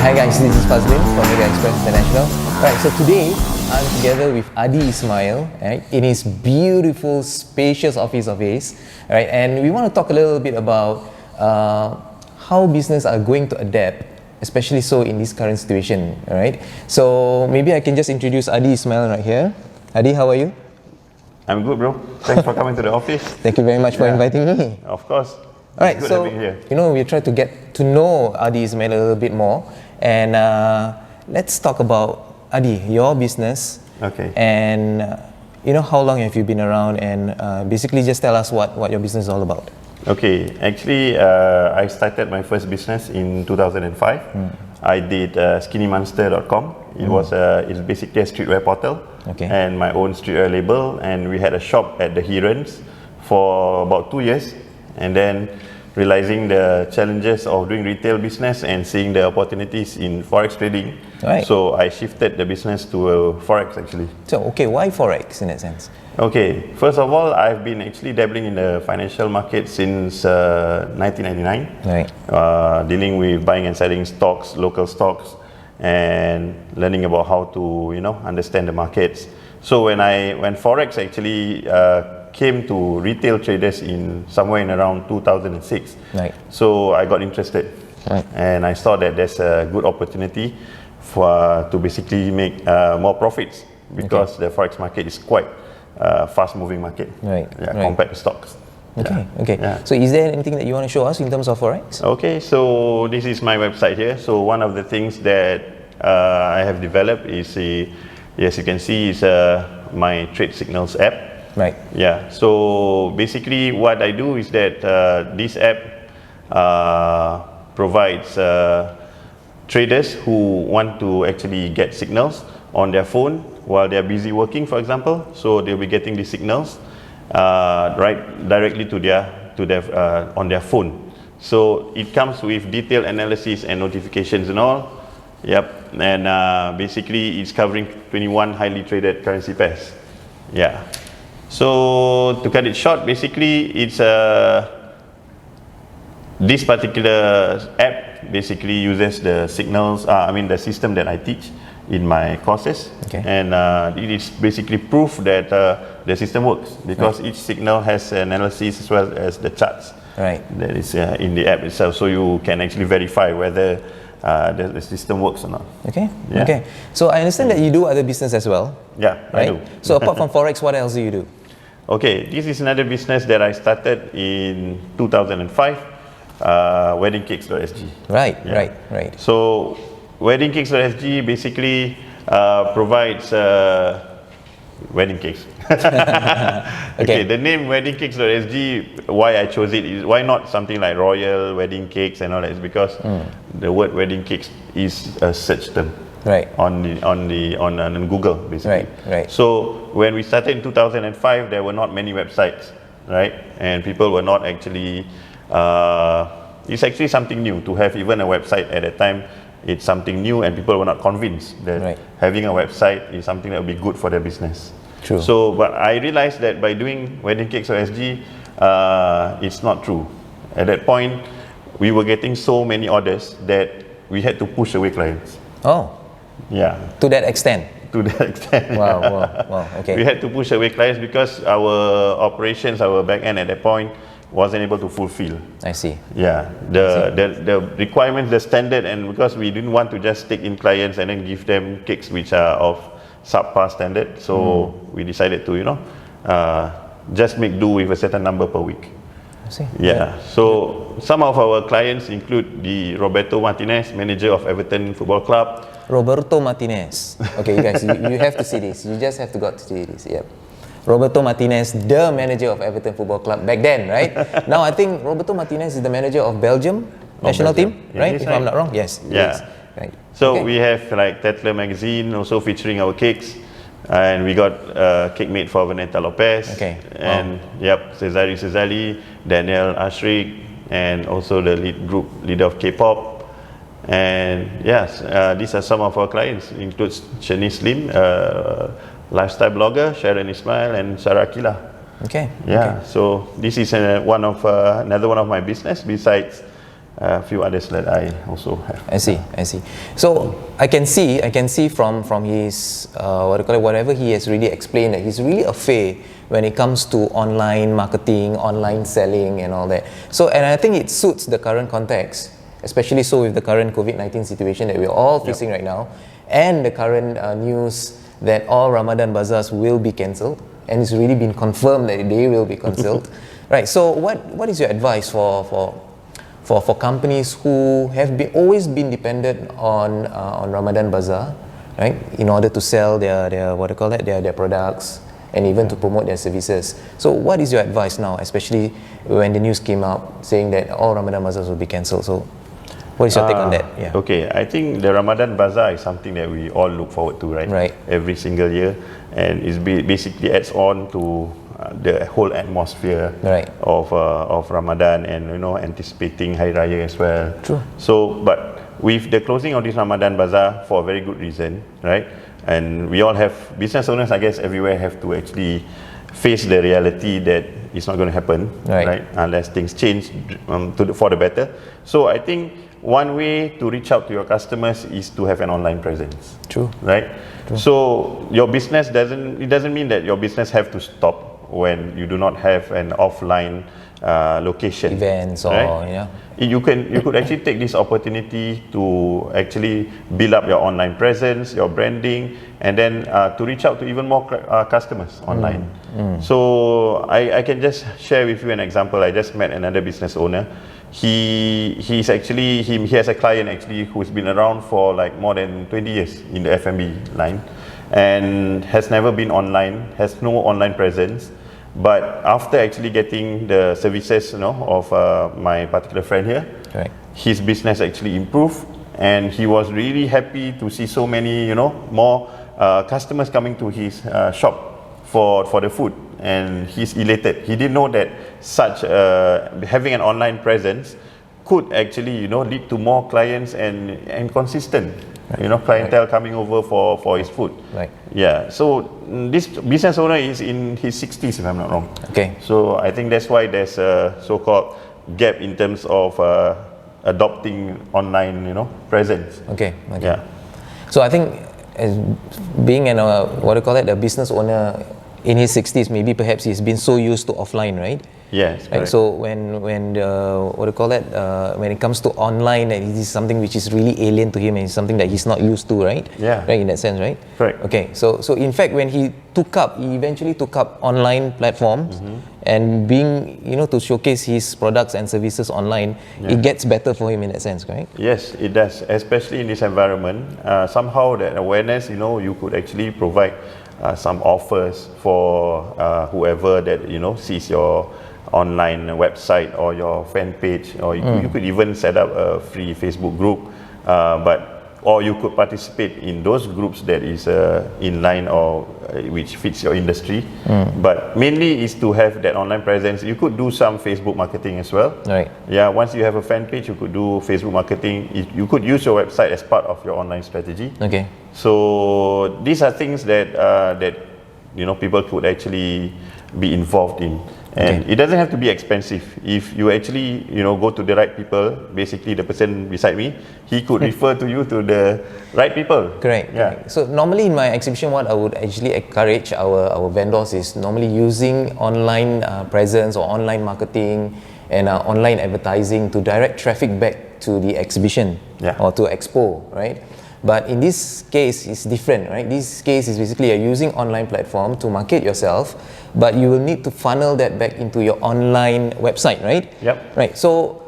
Hi guys, this is Fazlin from Media Express International. Right, so today I'm together with Adi Ismail, right, in his beautiful, spacious office of his, right, and we want to talk a little bit about how business are going to adapt, especially so in this current situation, right? So maybe I can just introduce Adi Ismail right here. Adi, how are you? I'm good, bro. Thanks for coming to the office. Thank you very much for inviting me. Of course. All right, It's good so having you here. we try to get to know Adi Ismail a little bit more, and let's talk about Adi, your business. Okay. And how long have you been around? And basically, just tell us what your business is all about. Okay, actually, I started my first business in 2005. I did skinnymonster.com. It's basically a streetwear portal, Okay. and my own streetwear label. And we had a shop at the Herons for about 2 years, and then realizing the challenges of doing retail business and seeing the opportunities in forex trading. Right. So I shifted the business to forex actually. So, okay, why forex in that sense? Okay, first of all, I've been actually dabbling in the financial market since 1999. Right. Dealing with buying and selling stocks, local stocks, and learning about how to understand the markets. So when forex actually came to retail traders in somewhere in around 2006, Right. so I got interested, Right. and I saw that there's a good opportunity to basically make more profits because the forex market is quite fast-moving market, Right, yeah, right. compared to stocks. Okay. Yeah. So, is there anything that you want to show us in terms of forex? Okay, so this is my website here. So one of the things that I have developed is yes, you can see is my Trade Signals app. Right. Yeah, so basically what I do is that this app provides traders who want to actually get signals on their phone while they're busy working, for example. So they'll be getting the signals right directly to their on their phone. So it comes with detailed analysis and notifications and all. Yep, and basically it's covering 21 highly traded currency pairs. Yeah. So to cut it short, basically it's this particular app basically uses the signals, the system that I teach in my courses. Okay. And it is basically proof that the system works because each signal has an analysis as well as the charts. Right. That is in the app itself, so you can actually verify whether the system works or not. Okay. Yeah. Okay. So I understand that you do other business as well. Yeah, Right. I do. So apart from forex, what else do you do? Okay, this is another business that I started in 2005, weddingcakes.sg. Right. Yeah. Right. So weddingcakes.sg basically provides wedding cakes. Okay, the name weddingcakes.sg, why I chose it is, why not something like royal wedding cakes and all that, is because the word wedding cakes is a search term. Right. On Google basically. Right. So when we started in 2005, there were not many websites, right? And people were not actually. It's actually something new to have even a website at that time. It's something new, and people were not convinced that having a website is something that would be good for their business. True. So, but I realized that by doing weddingcakes.sg, it's not true. At that point, we were getting so many orders that we had to push away clients. Oh. Yeah. To that extent. To that extent. Wow. Okay. We had to push away clients because our operations, our back end at that point wasn't able to fulfill. I see. Yeah, the requirements, the standard, and because we didn't want to just take in clients and then give them cakes which are of subpar standard, so we decided to just make do with a certain number per week. I see. Yeah. So some of our clients include the Roberto Martinez, manager of Everton Football Club. Roberto Martinez. Okay, you guys, you have to see this. You just have to got to see this. Yep. Roberto Martinez, the manager of Everton Football Club back then, right? Now I think Roberto Martinez is the manager of Belgium national Belgium. team, Yeah, right? he's If right. I'm not wrong, yes. Yeah. Yes. Right. So Okay. we have like Tetler magazine also featuring our cakes, and we got cake made for Vanessa Lopez. Okay. And Cesari, Daniel Ashrik, and also the leader of K-pop. And yes, these are some of our clients. Includes Shanice Lim, lifestyle blogger, Sharon Ismail, and Sarah Akila. Okay. Yeah. So this is another one of my business besides a few others that I also have. I see. So I can see from his what do you call it, whatever he has really explained, that he's really a fair when it comes to online marketing, online selling, and all that. So, and I think it suits the current context, especially so with the current COVID-19 situation that we're all facing right now, and the current news that all Ramadan bazaars will be cancelled, and it's really been confirmed that they will be cancelled. Right. So, what is your advice for companies who have always been dependent on Ramadan Bazaar, right, in order to sell their what do you call that, their products, and even to promote their services? So what is your advice now, especially when the news came out saying that all Ramadan Bazaars will be cancelled? So what is your take on that? Yeah. Okay, I think the Ramadan Bazaar is something that we all look forward to, right? Right. Every single year, and it basically adds on to the whole atmosphere Right. of Ramadan, and anticipating Hari Raya as well. True. So, but with the closing of this Ramadan Bazaar for a very good reason, right? And we all have business owners, I guess, everywhere have to actually face the reality that it's not going to happen, Right. Unless things change for the better. So I think one way to reach out to your customers is to have an online presence. True. Right? True. So your business doesn't mean that your business have to stop when you do not have an offline location. Events or right? You could actually take this opportunity to actually build up your online presence, your branding, and then to reach out to even more customers online. So I can just share with you an example. I just met another business owner. He has a client actually who's been around for like more than 20 years in the F&B line, and has never been online, has no online presence. But after actually getting the services, of my particular friend here, Right. his business actually improved, and he was really happy to see so many, more customers coming to his shop for the food, and he's elated. He didn't know that such having an online presence could actually, lead to more clients and consistent, clientele coming over for his food. Right. Yeah. So this business owner is in his 60s, if I'm not wrong. Okay. So I think that's why there's a so-called gap in terms of adopting online, presence. Okay. Yeah. So I think as being a business owner in his 60s, maybe perhaps he's been so used to offline, right? Yes. Right. Correct. So when it comes to online, it is something which is really alien to him, and it's something that he's not used to, right? Yeah. Right, in that sense, right? Correct. Okay. So in fact, when he eventually took up online platforms, and being to showcase his products and services online, it gets better for him in that sense, right? Yes, it does, especially in this environment. Somehow that awareness, you could actually provide some offers for whoever that sees your online website or your fan page, or you could even set up a free Facebook group, or you could participate in those groups that is in line or which fits your industry. But mainly is to have that online presence. You could do some Facebook marketing as well. Right. Yeah, once you have a fan page, you could do Facebook marketing. You could use your website as part of your online strategy. Okay. So these are things that people could actually be involved in. And it doesn't have to be expensive. If you actually, go to the right people, basically the person beside me, he could refer to you to the right people. Correct. Yeah. Correct. So normally in my exhibition, what I would actually encourage our vendors is normally using online presence or online marketing and online advertising to direct traffic back to the exhibition or to expo, right? But in this case, it's different, right? This case is basically you're using online platform to market yourself, but you will need to funnel that back into your online website, right? Yep. Right. So,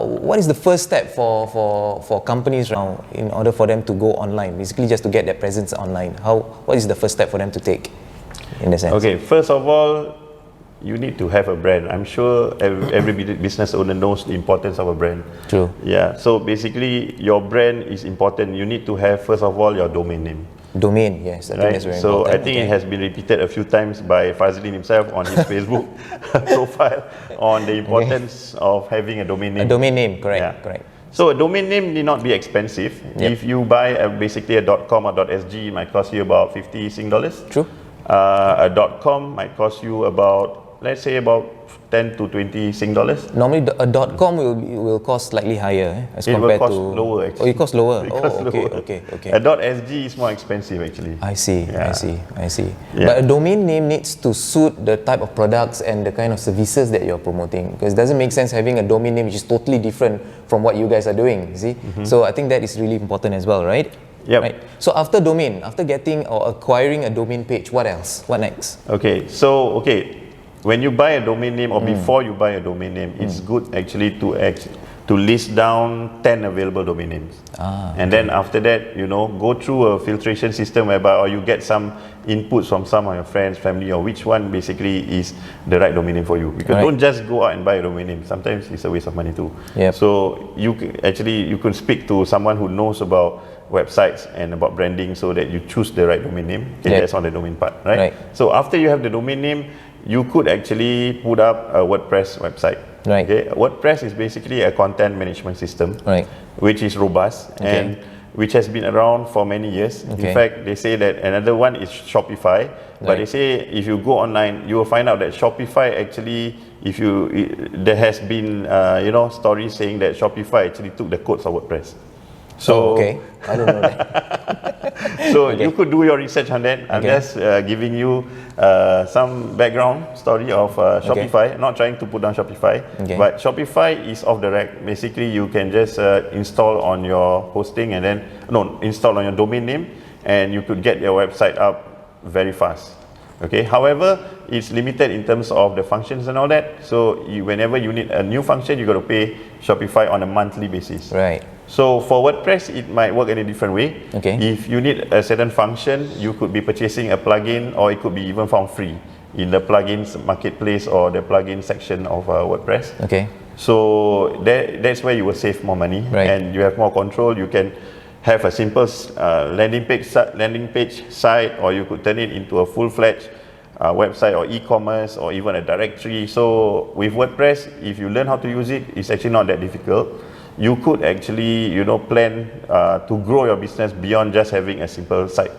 what is the first step for companies now in order for them to go online? Basically, just to get their presence online. What is the first step for them to take, in a sense? Okay. First of all, you need to have a brand. I'm sure every business owner knows the importance of a brand. True. Yeah. So basically, your brand is important. You need to have, first of all, your domain name. Domain, yes. I think that's very so important. I think it has been repeated a few times by Fazlin himself on his Facebook profile on the importance of having a domain name. A domain name, correct. Correct. So a domain name need not be expensive. Yep. If you buy basically a .com or .sg, it might cost you about 50 Sing dollars. True. A .com might cost you about let's say about 10 to 20 Sing dollars. Normally, a .com will cost slightly higher as It will compared cost to. lower Oh, actually. it costs lower. It Oh, costs okay, lower. okay. A .sg is more expensive actually. I see. Yeah. Yeah. But a domain name needs to suit the type of products and the kind of services that you're promoting, because it doesn't make sense having a domain name which is totally different from what you guys are doing. You see, so I think that is really important as well, right? Yep. Right. So after domain, after getting or acquiring a domain page, what else? What next? Okay, so when you buy a domain name or before you buy a domain name, it's good actually to list down 10 available domain names. And then after that, go through a filtration system whereby or you get some inputs from some of your friends, family, or which one basically is the right domain name for you. Because Right. don't just go out and buy a domain name. Sometimes it's a waste of money too. Yep. So you can speak to someone who knows about websites and about branding so that you choose the right domain name. Okay, Yep. that's on the domain part, right? Right. So after you have the domain name, you could actually put up a WordPress website. Right. Okay. WordPress is basically a content management system, Right. which is robust and which has been around for many years. Okay. In fact, they say that another one is Shopify. But Right. they say if you go online, you will find out that Shopify actually, there has been stories saying that Shopify actually took the codes of WordPress. So Okay, I don't know that. so Okay. you could do your research on that. I'm Okay. just giving you some background story of Shopify. Not trying to put down Shopify, Okay. but Shopify is off the rack. Basically, you can just install on your hosting and then install on your domain name, and you could get your website up very fast. Okay. However, it's limited in terms of the functions and all that. So whenever you need a new function, you got to pay Shopify on a monthly basis. Right. So for WordPress, it might work in a different way. Okay. If you need a certain function, you could be purchasing a plugin, or it could be even found free in the plugins marketplace or the plugin section of WordPress. Okay. So that's where you will save more money, Right. and you have more control. You can have a simple landing page site, or you could turn it into a full-fledged website or e-commerce or even a directory. So with WordPress, if you learn how to use it, it's actually not that difficult. You could actually plan to grow your business beyond just having a simple site.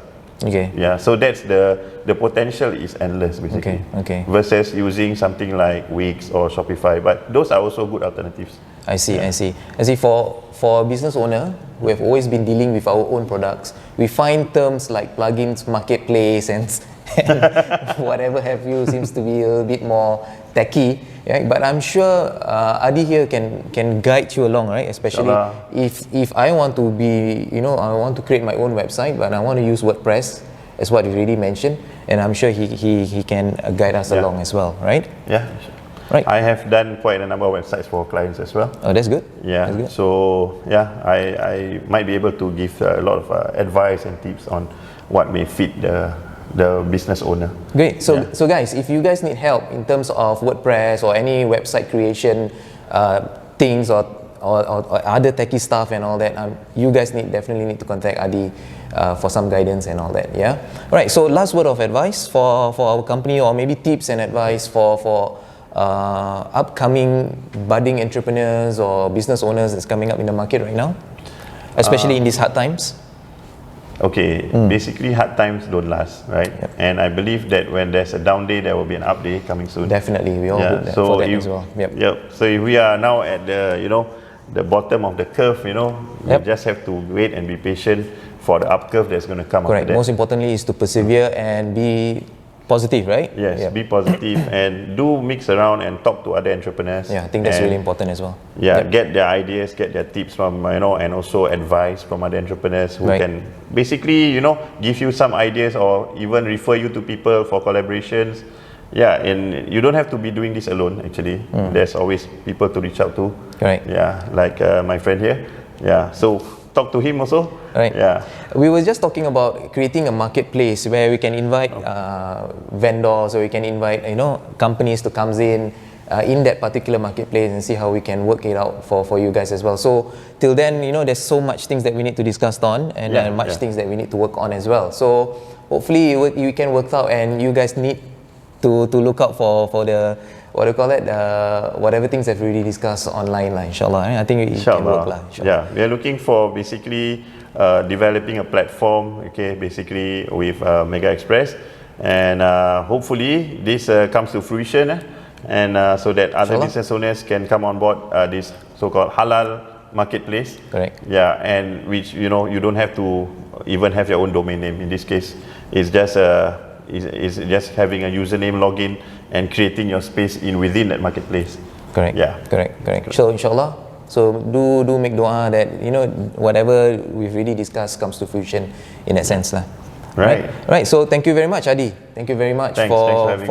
Okay. Yeah, so that's the potential is endless basically. Okay. Versus using something like Wix or Shopify, but those are also good alternatives. I see. For a business owner who have always been dealing with our own products, we find terms like plugins, marketplace, and whatever have you seems to be a little bit more techy. Yeah? But I'm sure Adi here can guide you along, right? Especially if I want to be, I want to create my own website, but I want to use WordPress, as what you already mentioned, and I'm sure he can guide us along as well, right? Yeah. Right. I have done quite a number of websites for clients as well. Oh, that's good. Yeah. That's good. So I might be able to give a lot of advice and tips on what may fit the business owner. Great. So guys, if you guys need help in terms of WordPress or any website creation things or other techie stuff and all that, you guys definitely need to contact Adi for some guidance and all that. Yeah. All right. So last word of advice for our company, or maybe tips and advice for upcoming budding entrepreneurs or business owners that's coming up in the market right now, especially in these hard times. Okay, basically hard times don't last, right? Yep. And I believe that when there's a down day, there will be an up day coming soon. Definitely, we all hope that for that as well. Yep. So if we are now at the bottom of the curve, we just have to wait and be patient for the up curve that's going to come Correct. after that. Most importantly is to persevere and be positive, right? Yes, Yep. be positive and do mix around and talk to other entrepreneurs. Yeah, I think that's And, really important as well. Yeah, Yep. get their ideas, get their tips from and also advice from other entrepreneurs who Right. can basically give you some ideas or even refer you to people for collaborations. Yeah, and you don't have to be doing this alone. Actually, there's always people to reach out to. Right. Yeah, like my friend here. Yeah, so talk to him also. Right. Yeah. We were just talking about creating a marketplace where we can invite vendors, or we can invite companies to come in that particular marketplace and see how we can work it out for you guys as well. So till then, there's so much things that we need to discuss on, and much things that we need to work on as well. So hopefully you can work out, and you guys need to look out for the whatever things that we already discussed online inshallah. I think it can work inshallah. Yeah, we are looking for basically developing a platform, basically with Mega Express, and hopefully this comes to fruition and so that other Inshallah. business owners can come on board this so-called halal marketplace. Correct. Yeah, and which you don't have to even have your own domain name. In this case, it's just is just having a username, login, and creating your space within that marketplace. Correct. Yeah. Correct. So inshallah, so do make dua that whatever we've really discussed comes to fruition in that sense lah. Right. Right. So thank you very much, Adi. Thank you very much Thanks for having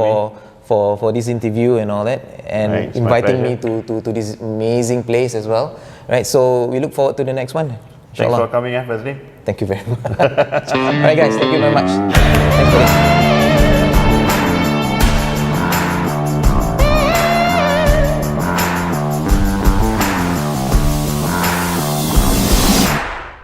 for this interview and all that, and Right, it's my inviting me pleasure. to this amazing place as well. Right. So we look forward to the next one. Thanks Inshallah. for coming, Fazli. Thank you very much. Alright guys, thank you very much. Thanks for this.